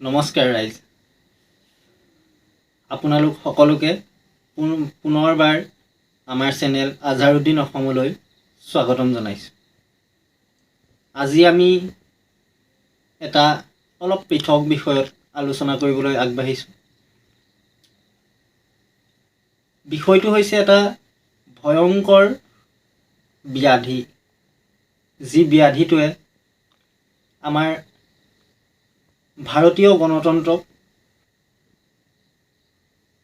নমস্কাৰ ৰাইজ, আপোনালোক সকলোকে পুনৰবাৰ আমাৰ চেনেল আজহাৰুদ্দিন অসমলৈ স্বাগতম জনাইছোঁ। আজি আমি এটা অলপ পৃথক বিষয়ত আলোচনা কৰিবলৈ আগবাঢ়িছোঁ। বিষয়টো হৈছে এটা ভয়ংকৰ ব্যাধি, যি ব্যাধিটোৱে আমাৰ ভাৰতীয় গণতন্ত্ৰক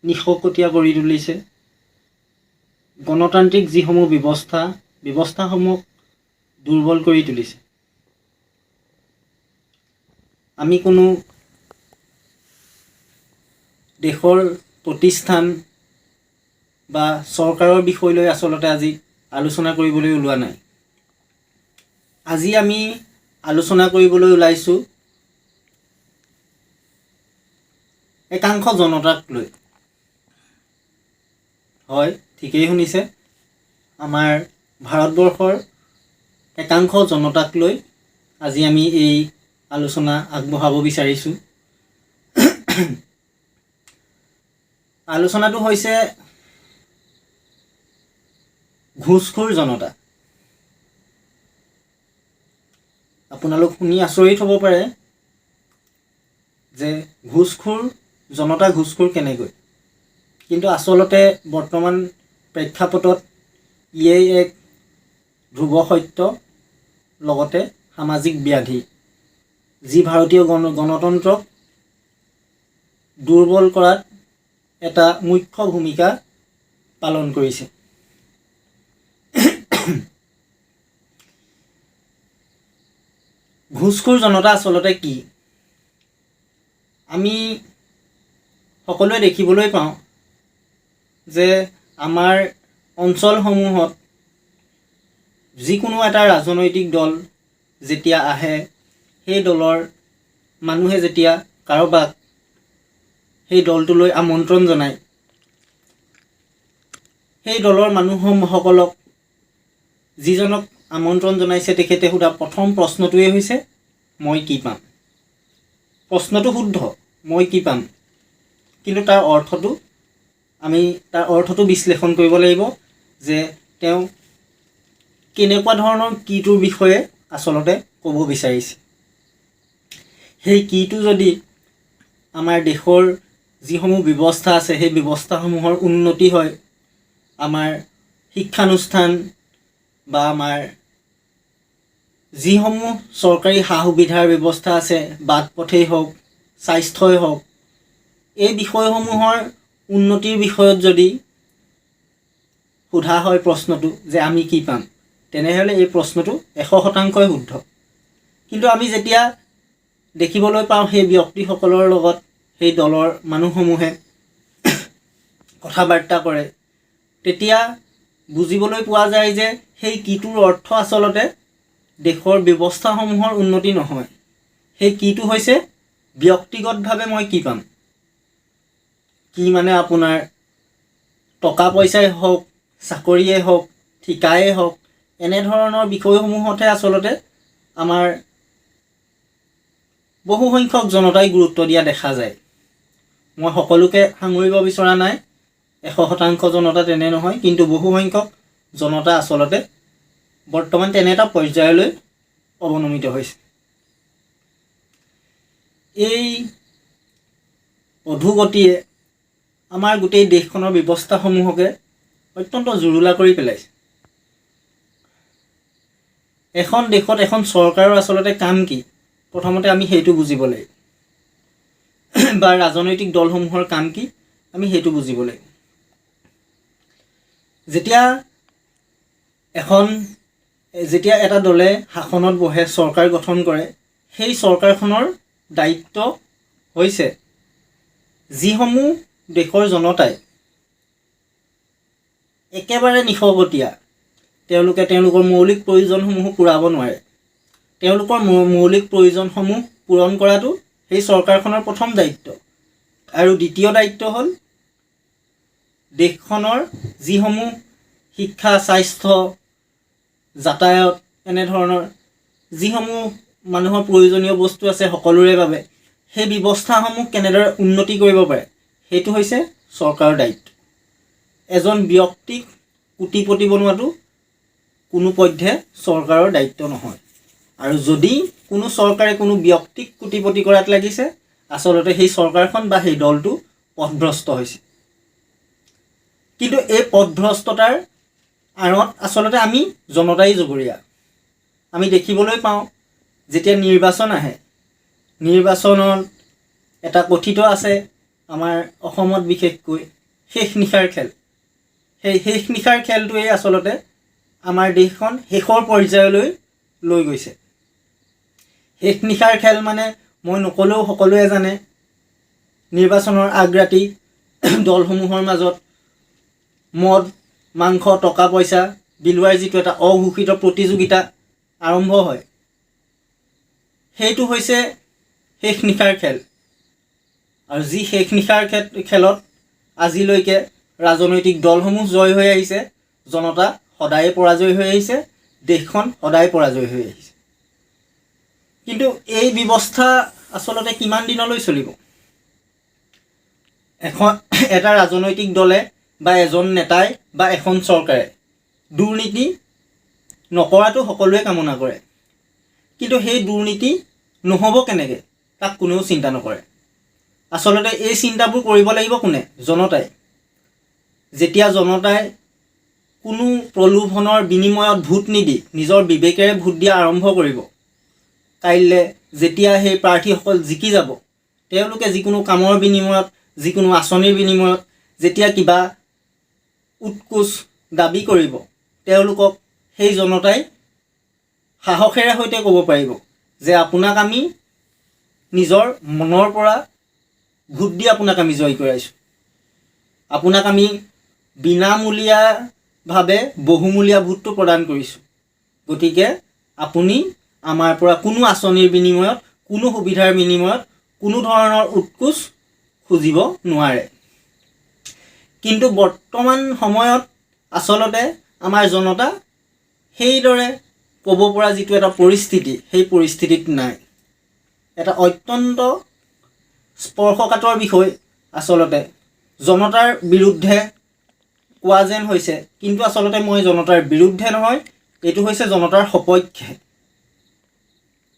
নিশকতীয়া কৰি তুলিছে। গণতান্ত্ৰিক যিসমূহ ব্যৱস্থাসমূহ দুৰ্বল কৰি তুলিছে। আমি কোনো দেশৰ প্ৰতিষ্ঠান বা চৰকাৰৰ বিষয় লৈ আচলতে আজি আলোচনা কৰিবলৈ ওলোৱা নাই। আজি আমি আলোচনা কৰিবলৈ ওলাইছোঁ একাংশ জনতাক লৈ। হয়, ঠিকেই শুনিছে, আমাৰ ভাৰতবৰ্ষৰ একাংশ জনতাক লৈ আজি আমি এই আলোচনা আগবঢ়াব বিচাৰিছোঁ। আলোচনাটো হৈছে ঘুষখোৰ জনতা। আপোনালোক শুনি আচৰিত হ'ব পাৰে যে ঘুষখোৰ কেনেকৈ, কিন্তু আচলতে বৰ্তমান প্ৰেক্ষাপটত ইয়েই এক ধ্ৰুৱ সত্য, লগতে সামাজিক ব্যাধি, যি ভাৰতীয় গণতন্ত্ৰক দুৰ্বল কৰাত এটা মুখ্য ভূমিকা পালন কৰিছে। ঘুষখোৰ জনতা আচলতে কি? আমি সকলোৱে দেখিবলৈ পাওঁ যে আমাৰ অঞ্চলসমূহত যিকোনো এটা ৰাজনৈতিক দল যেতিয়া আহে, সেই দলৰ মানুহে যেতিয়া কাৰোবাক সেই দলটোলৈ আমন্ত্ৰণ জনায়, সেই দলৰ মানুহসকলক যিজনক আমন্ত্ৰণ জনাইছে তেখেতে সোধা প্ৰথম প্ৰশ্নটোৱেই হৈছে মই কি পাম। প্ৰশ্নটো শুদ্ধ, মই কি পাম, কিন্তু তাৰ অৰ্থটো বিশ্লেষণ কৰিব লাগিব যে তেওঁ কেনেকুৱা ধৰণৰ কিটোৰ বিষয়ে আচলতে ক'ব বিচাৰিছে। সেই কিটো যদি আমাৰ দেশৰ যিসমূহ ব্যৱস্থা আছে সেই ব্যৱস্থাসমূহৰ উন্নতি হয়, আমাৰ শিক্ষানুষ্ঠান বা আমাৰ যিসমূহ চৰকাৰী সা সুবিধাৰ ব্যৱস্থা আছে, বাট পথেই হওক, স্বাস্থ্যই হওক, এই বিষয়সমূহৰ উন্নতিৰ বিষয়ত যদি সোধা হয় প্ৰশ্নটো যে আমি কি পাম, তেনেহ'লে এই প্ৰশ্নটো 100% শুদ্ধ। কিন্তু আমি যেতিয়া দেখিবলৈ পাওঁ সেই ব্যক্তিসকলৰ লগত সেই দলৰ মানুহসমূহে কথা বাৰ্তা কৰে, তেতিয়া বুজিবলৈ পোৱা যায় যে সেই কিটোৰ অৰ্থ আচলতে দেশৰ ব্যৱস্থাসমূহৰ উন্নতি নহয়। সেই কিটো হৈছে ব্যক্তিগতভাৱে মই কি পাম। কি মানে আপোনাৰ টকা পইচাই হওক, চাকৰিয়েই হওক, ঠিকায়েই হওক, এনেধৰণৰ বিষয়সমূহতহে আচলতে আমাৰ বহু সংখ্যক জনতাই গুৰুত্ব দিয়া দেখা যায়। মই সকলোকে সাঙুৰিব বিচৰা নাই, 100% জনতা তেনে নহয়, কিন্তু বহু সংখ্যক জনতা আচলতে বৰ্তমান তেনে এটা পৰ্যায়লৈ অৱনমিত হৈছে। এই অধোগতিয়ে আমাৰ গোটেই দেশখনৰ ব্যৱস্থাসমূহকে অত্যন্ত জুৰুলা কৰি পেলাইছে। এখন দেশত এখন চৰকাৰৰ আচলতে কাম কি, প্ৰথমতে আমি সেইটো বুজিব লাগিব, বা ৰাজনৈতিক দলসমূহৰ কাম কি আমি সেইটো বুজিব লাগিব। যেতিয়া এটা দলে শাসনত বহে, চৰকাৰ গঠন কৰে, সেই চৰকাৰখনৰ দায়িত্ব হৈছে যিসমূহ দেশৰ জনতাই একেবাৰে নিশকতীয়া, তেওঁলোকৰ মৌলিক প্ৰয়োজনসমূহ পূৰাব নোৱাৰে, তেওঁলোকৰ মৌলিক প্ৰয়োজনসমূহ পূৰণ কৰাটো সেই চৰকাৰখনৰ প্ৰথম দায়িত্ব। আৰু দ্বিতীয় দায়িত্ব হ'ল দেশখনৰ যিসমূহ শিক্ষা, স্বাস্থ্য, যাতায়াত, এনেধৰণৰ যিসমূহ মানুহৰ প্ৰয়োজনীয় বস্তু আছে সকলোৰে বাবে, সেই ব্যৱস্থাসমূহ কেনেদৰে উন্নতি কৰিব পাৰে সেইটো হৈছে চৰকাৰৰ দায়িত্ব। এজন ব্যক্তিক কোটিপতি বনোৱাটো কোনোপধ্যে চৰকাৰৰ দায়িত্ব নহয়। আৰু যদি কোনো চৰকাৰে কোনো ব্যক্তিক কোটিপতি কৰাত লাগিছে, আচলতে সেই চৰকাৰখন বা সেই দলটো পথভ্ৰষ্ট হৈছে। কিন্তু এই পথভ্ৰষ্টতাৰ আঁৰত আচলতে আমি জনতাই জগৰীয়া। আমি দেখিবলৈ পাওঁ যেতিয়া নিৰ্বাচন আহে, নিৰ্বাচনত এটা কথিত আছে আমাৰ অসমত বিশেষকৈ শেষ নিশাৰ খেল। সেই শেষ নিশাৰ খেলটোৱে আচলতে আমাৰ দেশখন শেষৰ পৰ্যায়লৈ লৈ গৈছে। শেষ নিশাৰ খেল মানে মই নকলেও সকলোৱে জানে, নিৰ্বাচনৰ আগৰাতি দলসমূহৰ মাজত মদ, মাংস, টকা পইচা বিলোৱাৰ যিটো এটা অঘোষিত প্ৰতিযোগিতা আৰম্ভ হয়, সেইটো হৈছে শেষ নিশাৰ খেল। আৰু যি শেষ নিশাৰ খেলত আজিলৈকে ৰাজনৈতিক দলসমূহ জয় হৈ আহিছে, জনতা সদায়ে পৰাজয় হৈ আহিছে, দেশখন সদায় পৰাজয় হৈ আহিছে। কিন্তু এই ব্যৱস্থা আচলতে কিমান দিনলৈ চলিব? এটা ৰাজনৈতিক দলে বা এজন নেতাই বা এখন চৰকাৰে দুৰ্নীতি নকৰাটো সকলোৱে কামনা কৰে, কিন্তু সেই দুৰ্নীতি নহ'ব কেনেকৈ তাক কোনেও চিন্তা নকৰে। আচলতে এই চিন্তাবোৰ কৰিব লাগিব কোনে? জনতাই। যেতিয়া জনতাই কোনো প্ৰলোভনৰ বিনিময়ত ভোট নিদি নিজৰ বিবেকেৰে ভোট দিয়া আৰম্ভ কৰিব, কাইলৈ যেতিয়া সেই প্ৰাৰ্থীসকল জিকি যাব, তেওঁলোকে যিকোনো কামৰ বিনিময়ত, যিকোনো আঁচনিৰ বিনিময়ত যেতিয়া কিবা উৎকোচ দাবী কৰিব, তেওঁলোকক সেই জনতাই সাহসেৰে সৈতে ক'ব পাৰিব যে আপোনাক আমি নিজৰ মনৰ পৰা ভোট দি আপোনাক আমি জয় কৰাইছোঁ, আপোনাক আমি বিনামূলীয়াভাৱে বহুমূলীয়া ভোটটো প্ৰদান কৰিছোঁ, গতিকে আপুনি আমাৰ পৰা কোনো আঁচনিৰ বিনিময়ত, কোনো সুবিধাৰ বিনিময়ত কোনো ধৰণৰ উৎকোচ খুজিব নোৱাৰে। কিন্তু বৰ্তমান সময়ত আচলতে আমাৰ জনতা সেইদৰে ক'ব পৰা যিটো এটা পৰিস্থিতি, সেই পৰিস্থিতিত নাই। এটা অত্যন্ত স্পৰ্শকাতৰ বিষয় আচলতে জনতাৰ বিৰুদ্ধে কোৱা যেন হৈছে, কিন্তু আচলতে মই জনতাৰ বিৰুদ্ধে নহয়, এইটো হৈছে জনতাৰ সপক্ষে।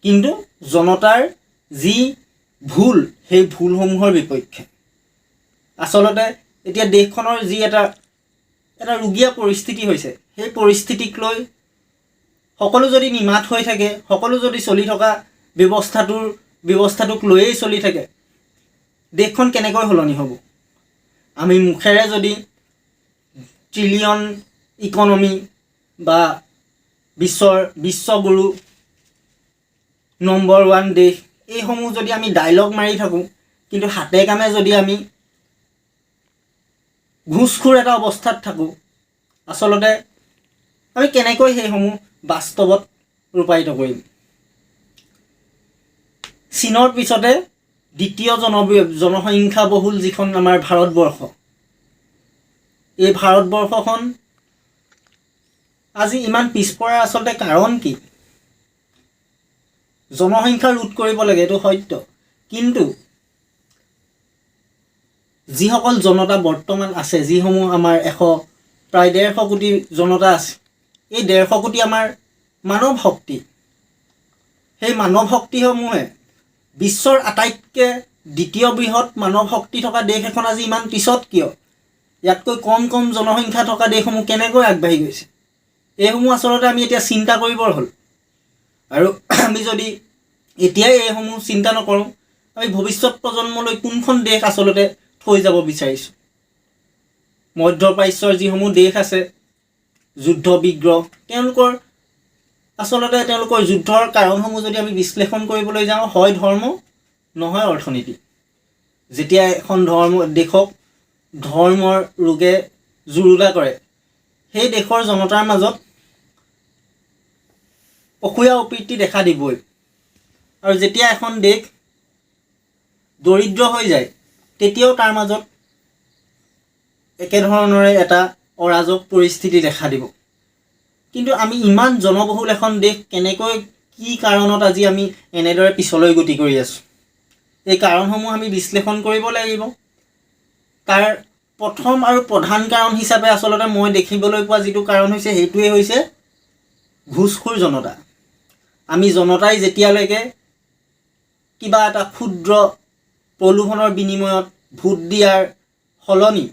কিন্তু জনতাৰ যি ভুল, সেই ভুলসমূহৰ বিপক্ষে। আচলতে এতিয়া দেশখনৰ যি এটা ৰুগীয়া পৰিস্থিতি হৈছে, সেই পৰিস্থিতিক লৈ সকলো যদি নিমাত হৈ থাকে, সকলো যদি চলি থকা ব্যৱস্থাটোক লৈয়েই চলি থাকে, দেশখন কেনেকৈ সলনি হ'ব? আমি মুখেৰে যদি ট্ৰিলিয়ন ইকনমি বা বিশ্বগুৰু নম্বৰ 1 দেশ, এইসমূহ যদি আমি ডাইলগ মাৰি থাকোঁ, কিন্তু হাতে কামে যদি আমি ঘোচখোৰ এটা অৱস্থাত থাকোঁ, আচলতে আমি কেনেকৈ সেইসমূহ বাস্তৱত ৰূপায়িত কৰিম? চীনৰ পিছতে দ্বিতীয় জনসংখ্যা বহুল যিখন আমাৰ ভাৰতবৰ্ষ, এই ভাৰতবৰ্ষখন আজি ইমান পিছপৰাৰ আচলতে কাৰণ কি? জনসংখ্যা ৰোধ কৰিব লাগে, এইটো সত্য, কিন্তু যিসকল জনতা বৰ্তমান আছে, যিসমূহ আমাৰ প্ৰায় 150 কোটি জনতা আছে, এই 150 কোটি আমাৰ মানৱ শক্তি। সেই মানৱ শক্তিসমূহে বিশ্বৰ আটাইতকৈ দ্বিতীয় বৃহৎ মানৱ শক্তি থকা দেশ এখন আজি ইমান পিছত কিয়? ইয়াতকৈ কম জনসংখ্যা থকা দেশসমূহ কেনেকৈ আগবাঢ়ি গৈছে? এইসমূহ আচলতে আমি এতিয়া চিন্তা কৰিবৰ হ'ল। আৰু আমি যদি এতিয়াই এইসমূহ চিন্তা নকৰোঁ, আমি ভৱিষ্যত প্ৰজন্মলৈ কোনখন দেশ আচলতে থৈ যাব বিচাৰিছোঁ? মধ্যপ্ৰাচ্যৰ যিসমূহ দেশ আছে, যুদ্ধ বিগ্ৰহ, তেওঁলোকৰ যুদ্ধৰ কাৰণসমূহ যদি আমি বিশ্লেষণ কৰিবলৈ যাওঁ, হয় ধৰ্ম, নহয় অৰ্থনীতি। যেতিয়া এখন দেশক ধৰ্মৰ ৰোগে জুৰুলা কৰে, সেই দেশৰ জনতাৰ মাজত অসূয়া অপ্ৰীতি দেখা দিবই। আৰু যেতিয়া এখন দেশ দৰিদ্ৰ হৈ যায়, তেতিয়াও তাৰ মাজত একেধৰণৰে এটা অৰাজক পৰিস্থিতি দেখা দিব। কিন্তু আমি ইমান জনবহুল এখন দেশ কেনেকৈ, কি কাৰণত আজি আমি এনেদৰে পিছলৈ গতি কৰি আছোঁ? এই কাৰণসমূহ আমি বিশ্লেষণ কৰিব লাগিব। তাৰ প্ৰথম আৰু প্ৰধান কাৰণ হিচাপে আচলতে মই দেখিবলৈ পোৱা যিটো কাৰণ হৈছে সেইটোৱে হৈছে ঘুষখোৰ জনতা। আমি জনতাই যেতিয়ালৈকে কিবা এটা ক্ষুদ্ৰ প্ৰলোভনৰ বিনিময়ত ভোট দিয়াৰ সলনি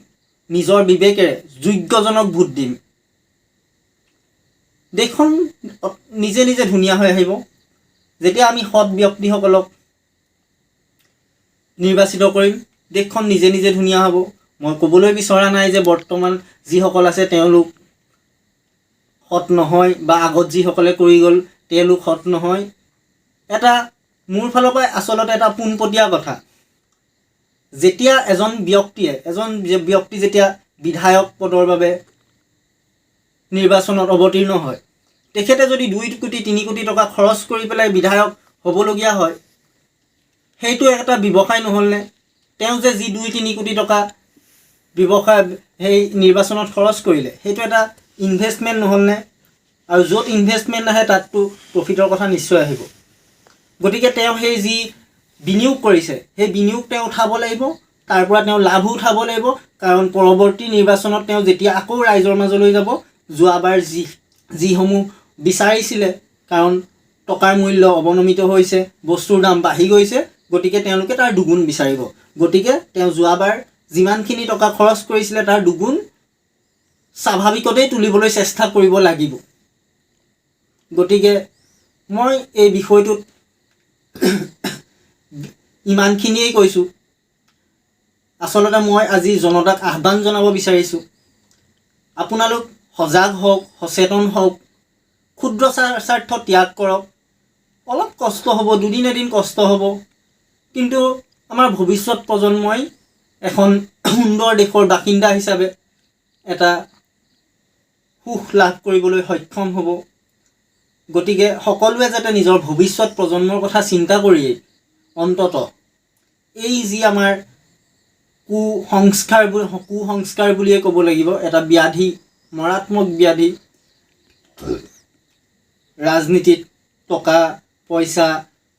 নিজৰ বিবেকেৰে যোগ্যজনক ভোট দিম, দেশখন নিজে নিজে ধুনীয়া হৈ আহিব। যেতিয়া আমি সৎ ব্যক্তিসকলক নিৰ্বাচিত কৰিম, দেশখন নিজে নিজে ধুনীয়া হ'ব। মই ক'বলৈ বিচৰা নাই যে বৰ্তমান যিসকল আছে তেওঁলোক সৎ নহয় বা আগত যিসকলে কৰি গ'ল তেওঁলোক সৎ নহয়। এটা মোৰ ফালৰ পৰা আচলতে এটা পোনপটীয়া কথা, যেতিয়া এজন ব্যক্তি যেতিয়া বিধায়ক পদৰ বাবে নিৰ্বাচনত অৱতীৰ্ণ হয়, তেখেতে যদি 2 কোটি 3 কোটি টকা খৰচ কৰি পেলাই বিধায়ক হ'বলগীয়া হয়, সেইটো এটা ব্যৱসায় নহ'লনে? তেওঁ যে যি 2-3 কোটি টকা ব্যৱসায় সেই নিৰ্বাচনত খৰচ কৰিলে, সেইটো এটা ইনভেষ্টমেণ্ট নহ'লনে? আৰু য'ত ইনভেষ্টমেণ্ট আহে তাততো প্ৰফিটৰ কথা নিশ্চয় আহিব। গতিকে তেওঁ সেই যি বিনিয়োগ কৰিছে সেই বিনিয়োগ তেওঁ উঠাব লাগিব, তাৰ পৰা তেওঁ লাভো উঠাব লাগিব। কাৰণ পৰৱৰ্তী নিৰ্বাচনত তেওঁ যেতিয়া আকৌ ৰাইজৰ মাজলৈ যাব, যোৱাবাৰ যিসমূহ বিচাৰিছিলে, কাৰণ টকাৰ মূল্য অৱনমিত হৈছে, বস্তুৰ দাম বাঢ়ি গৈছে, গতিকে তেওঁলোকে তাৰ দুগুণ বিচাৰিব। গতিকে তেওঁ যোৱাবাৰ যিমানখিনি টকা খৰচ কৰিছিলে তাৰ দুগুণ স্বাভাৱিকতেই তুলিবলৈ চেষ্টা কৰিব লাগিব। গতিকে মই এই বিষয়টোত ইমানখিনিয়েই কৈছোঁ। আচলতে মই আজি জনতাক আহ্বান জনাব বিচাৰিছোঁ, আপোনালোক সজাগ হওক, সচেতন হওক, ক্ষুদ্ৰ স্বাৰ্থ ত্যাগ কৰক। অলপ কষ্ট হ'ব, দুদিন এদিন কষ্ট হ'ব, কিন্তু আমাৰ ভৱিষ্যত প্ৰজন্মই এখন সুন্দৰ দেশৰ বাসিন্দা হিচাপে এটা সুখ লাভ কৰিবলৈ সক্ষম হ'ব। গতিকে সকলোৱে যাতে নিজৰ ভৱিষ্যত প্ৰজন্মৰ কথা চিন্তা কৰিয়েই অন্তত এই যি আমাৰ কুসংস্কাৰ বুলিয়ে ক'ব লাগিব, এটা ব্যাধি, মাৰাত্মক ব্যাধি, ৰাজনীতিত টকা পইচা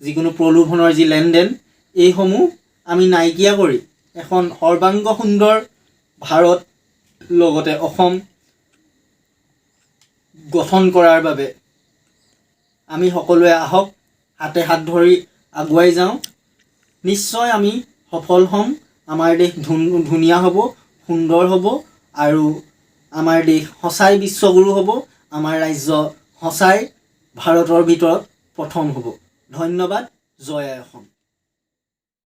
যিকোনো প্ৰলোভনৰ যি লেনদেন, এইসমূহ আমি নাইকিয়া কৰি এখন সৰ্বাংগ সুন্দৰ ভাৰত লগতে অসম গঠন কৰাৰ বাবে আমি সকলোৱে আহক, হাতে হাত ধৰি আগুৱাই যাওঁ। নিশ্চয় আমি সফল হ'ম। আমাৰ দেশ ধুনীয়া হ'ব, সুন্দৰ হ'ব, আৰু আমাৰ দেশ সঁচাই বিশ্বগুৰু হ'ব। আমাৰ ৰাজ্য সঁচাই ভাৰতৰ ভিতৰত প্ৰথম হ'ব। ধন্যবাদ। জয় আই অসম।